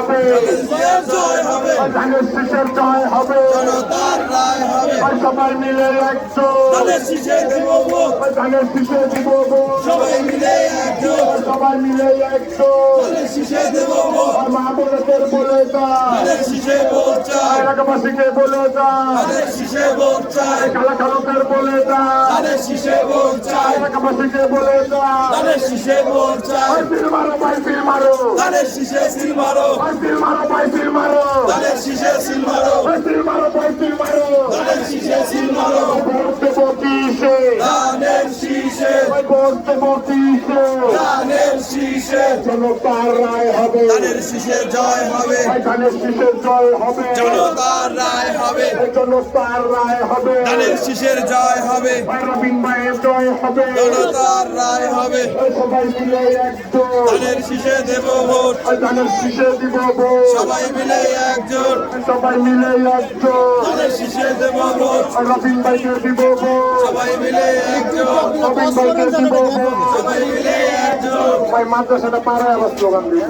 হবে, ধানের শীষের জয় হবে, সবাই মিলে একজন ধানের শীষে দিব ভোট, সবাই মিলে একজন মা বোনদের বলে এলাকাবাসীকে বলে কালা কালকের বলে এলাকাবাসীকে বলে ফিল মারো ভাই ফিল মারো ফিল মারো ভাই ফিল মারো ফিল মারো ভাই ফিল মারো ভোট দেবো কিসে ভোট দেবো কিসে জনতার রায় হবে, ধানের শীষের জয় হবে, ধানের শীষের জয় হবে, জনতার রায় হবে, জনতার রায় হবে, ধানের শীষের জয় হবে, রবীন ভাইয়ের জয় হবে, জনতার রায় হবে, সবাই মিলে একজন ধানের শীষে দেব ভোট, ধানের শীষে দিব ভোট, সবাই মিলে একজন সবাই মিলে একজন ধানের শীষে দেব ভোট, রবীন ভাইকে দিব ভোট, সবাই মিলে একজন রবীন ভাইকে দিব ভোট। সবাই মিলে একজন ভাই মাদ্রাসাটা পারে আবার স্লোগান দিয়ে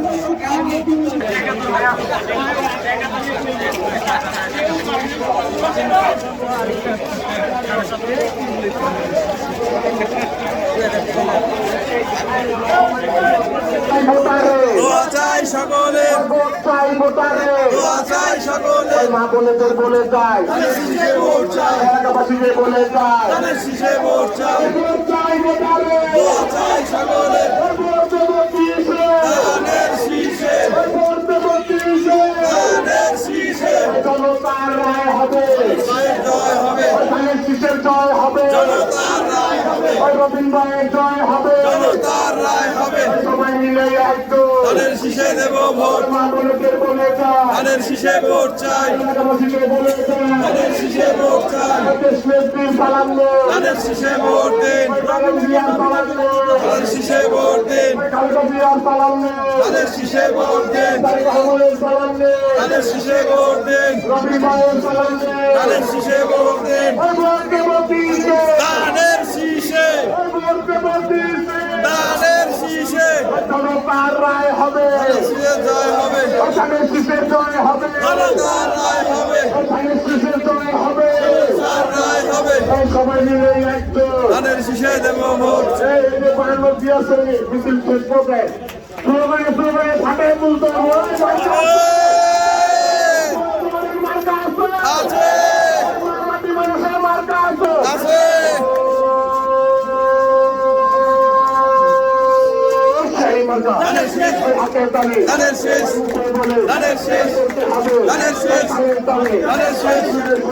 দোয়া চাই সকলে, দোয়া চাই সকলে, মা বোনেদের বলে যায় ধানের শীষে ভোট চাই, এলাকাবাসীকে বলে যায় ধানের শীষে ভোট চাই, ভোট চাই ভোটারে দোয়া চাই সকলে, ভোট দেবো কিসে ধানের শীষে, ভোট দেবো কিসে ধানের শীষে জনতার রায় হবে, জয় হবে, ধানের শীষের জয় হবে, জনতার রায় হবে, রবীন ভাইয়ের জয় হবে, জনতার রায় হবে, সবাই মিলে একজন ধানের শীষে দেব ভোট, মা বোনেদের বলে যায় ধানের শীষে ভোট চাই, এলাকাবাসীকে বলে যায় ধানের শীষে ভোট চাই, দেশনেত্রীর সালাম ধানের শীষে ভোট দিন, সালাম ধানের শীষে ভোট দিন, ধানের শীষে ভোট দিন, ধানের শীষে ভোট দিন, ধানের শীষে ভোট দিন, ধানের শীষে, ধানের শীষে, রায় হবে, শীষে জয় হবে, ধানের শীষের জয় হবে, জনতার রায় হবে, ধানের শীষের জয় হবে, তার রায় হবে, সবাই মিলে একজন ধানের শীষে দেব ভোট, এই যে পায়ের দিয়েছে মিছিল শেষ করবে স্লোগানে ফাটাই বলতে হবে মার্কা আছে, মানুষের মার্কা আছে, সেই মার্কা ধানের শেষ, হাতের তালি ধানের শেষ, বলে ধানের শেষ, ধানের শেষ, হাতের তালি ধানের শেষ,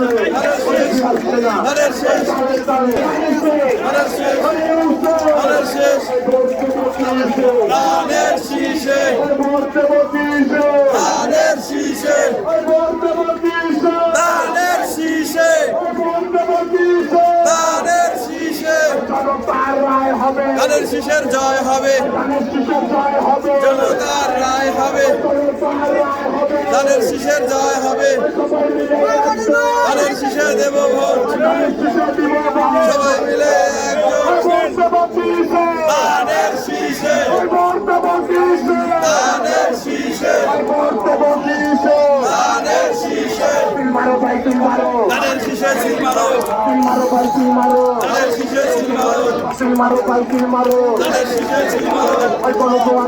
ধানের শেষ, ধানের শেষ, ধানের শেষ, ধানের শেষ, ধানের শীষে, ধানের শীষে, ধানের শীষে, ধানের শীষে, ধানের শীষের জয় হবে, জনতার রায় হবে, ধানের শীষের জয় হবে, ধানের শীষে দেব ভোট, সবাই মিলে একজন, ধানের শীষে, ধানের শীষে, ধানের শীষে, ধানের শীষে সিল মারো, ধানের শীষে সিল মারো, ধানের শীষে সিল মারো, ধানের শীষে সিল মারো,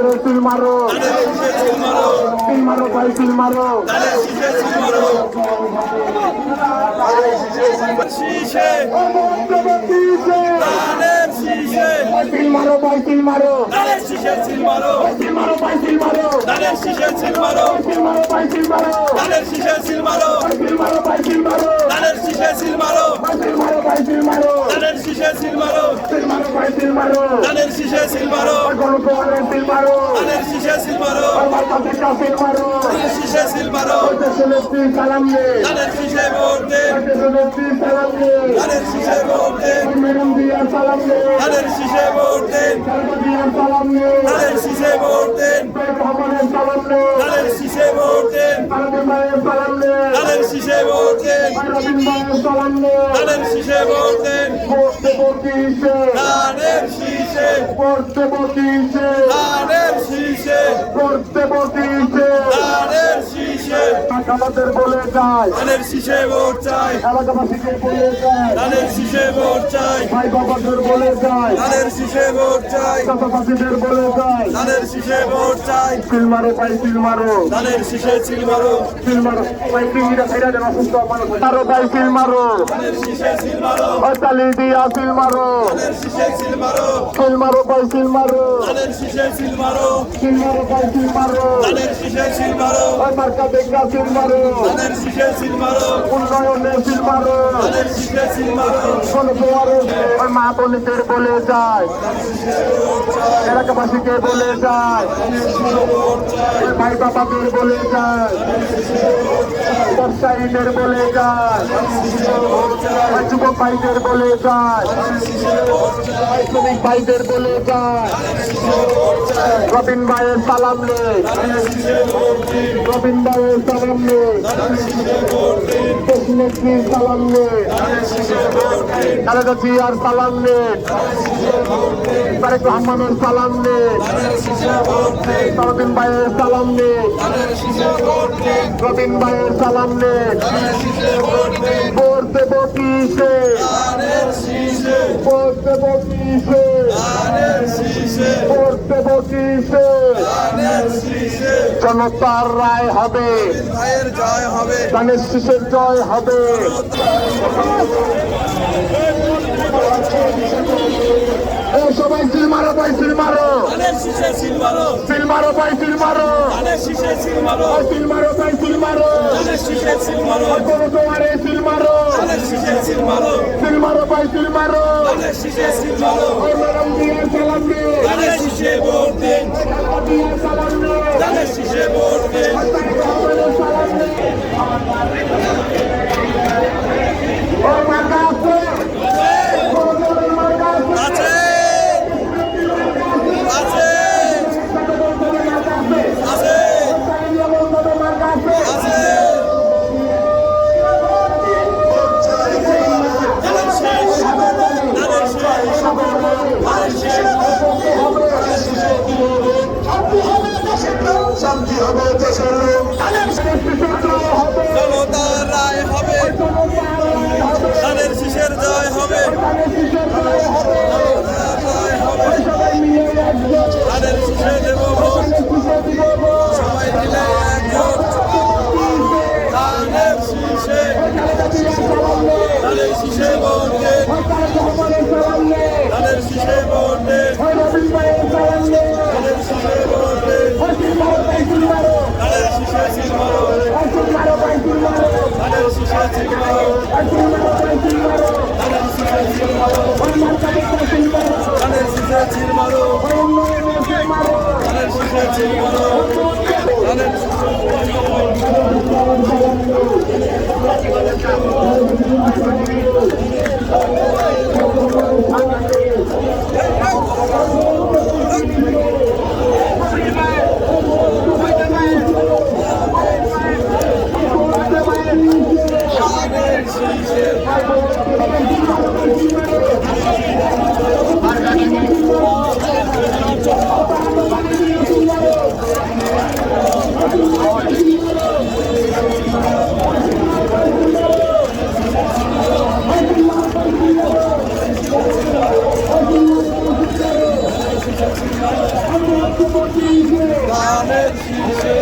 ধানের শীষে সিল মারো, শীষে, ধানের শীষে, মারো ভাই তিল মারো ধানের শীষে সিল মারো, তিল মারো ভাই তিল মারো ধানের শীষে সিল মারো, তিল মারো ভাই তিল মারো ধানের শীষে সিল মারো, তিল মারো ভাই তিল মারো ধানের শীষে সিল মারো, তিল মারো ভাই তিল মারো ধানের শীষে সিল মারো, তিল মারো ভাই তিল মারো ধানের শীষে সিল মারো, গণপ্রহারের তিল মারো ধানের শীষে সিল মারো, আমার কাছে তিল মারো ধানের শীষে সিল মারো, দেশনেত্রী সালাম নে ধানের শীষে ভোট দিন, দেশনেত্রী সালাম নে ধানের শীষে ভোট দিন, ম্যাডাম দিয়া সালাম নে ধানের শীষে ভোট দিন, দিয়া সালাম নে ধানের শীষে ভোট দিন, ভবনের সালাম নে ধানের শীষে ভোট দিন, সালাম নে ধানের শীষে ভোট দেন, রবিন ভাইয়ের সালাম নে ধানের শীষে ভোট দেন, ভোট দেবো কিসে ধানের শীষে, ভোট দেবো কিসে ধানের শীষে, ভোট দেবো কিসে ধানের শীষে, আমাদের বলে যায় ধানের শীষে ভোট চাই, এলাকাবাসীকে বলে যায় ধানের শীষে ভোট চাই, ভাই বাবাদের বলে যায় ধানের শীষে ভোট চাই, চাচাচাচিদের বলে যায় ধানের শীষে ভোট চাই, সিল মারো ভাই সিল মারো ধানের শীষে ছিল মারো, সিল মারো ভাই সিলটা ছেড়ে দেন অসুস্থ মানুষ মারো ভাই সিল মারো ধানের শীষে ছিল মারো, তালি দিয়া সিল মারো ধানের শীষে ছিল মারো, সিল মারো ভাই সিল মারো ধানের শীষে ছিল মারো, সিল মারো ভাই সিল মারো ধানের শীষে ছিল মারো, ওই মার্কা দেখা সিল মারো ধানের শীষে ছিল মারো, উন্নয়নে সিল মারো ধানের শীষে ছিল মারো, গণজোয়ারে ওই মা বোনদের বলে যায় এলাকাবাসীকে বলে যায় ওই ভাই বাবাদের বলে যায় ব্যবসায়ীদের বলে যায় ওই যুবক ভাইদের বলে যায় ওই শ্রমিক ভাইদের বলে যায় রবিন ভাইয়ের সালাম নে রবিন ভাইয়ের সালাম নে দেশনেত্রীর সালাম নে খালেদা জিয়ার সালাম নে তারেক রহমানের সালাম নে রবিন ভাইয়ের সালাম নে রবিন ভাইয়ের সালাম নে ভোট দেব কিসে ধানের শীষে, ভোট দেব কিসে ধানের শীষে, ভোট দেব কিসে ধানের শীষে, জনতার রায় হবে ভাইয়ের জয় হবে, ধানের শীষের জয় হবে এ সবাই সিল মারো ভাই সিল মারো ধানের শীষে ছিল মারো, সিল মারো ভাই সিল মারো ধানের শীষে ছিল মারো, সিল মারো ভাই সিল মারো ধানের শীষে ছিল মারো, কোনো তোমারে সিল মারো ধানের শীষে ছিল মারো, সিল মারো ভাই সিল মারো ধানের শীষে ছিল মারো, ওই ম্যাডাম দিয়ার সালাম নে ধানের শীষে ভোট দেন, দিয়ার সালাম নে ধানের শীষে ভোট দেন, সালাম নে ও মার্কা আছে কোনো মার্কা আছে আছে, আছে, আছে, আছে, ধানের শীষ, ধানের শীষ, ধানের শীষ, শান্তি হবে দেশের লোক জনতার রায় হবে, ধানের শীষের জয় হবে, জনতার রায় হবে, ধানের শীষে দেব ভোট, সবাই মিলে একজোট, ধানের শীষে, ধানের শীষে ভোট দেন, ধানের শীষে ভোট দেন, ধানের শীষে ভোট দেন, ধানের শীষে ছিল মারো, ধানের শীষে ছিল মারো, ধানের শীষে ছিল মারো, ধানের শীষে ছিল মারো, ধানের শীষে ছিল মারো, ধানের শীষে ধানের শীষে, ধানের শীষে,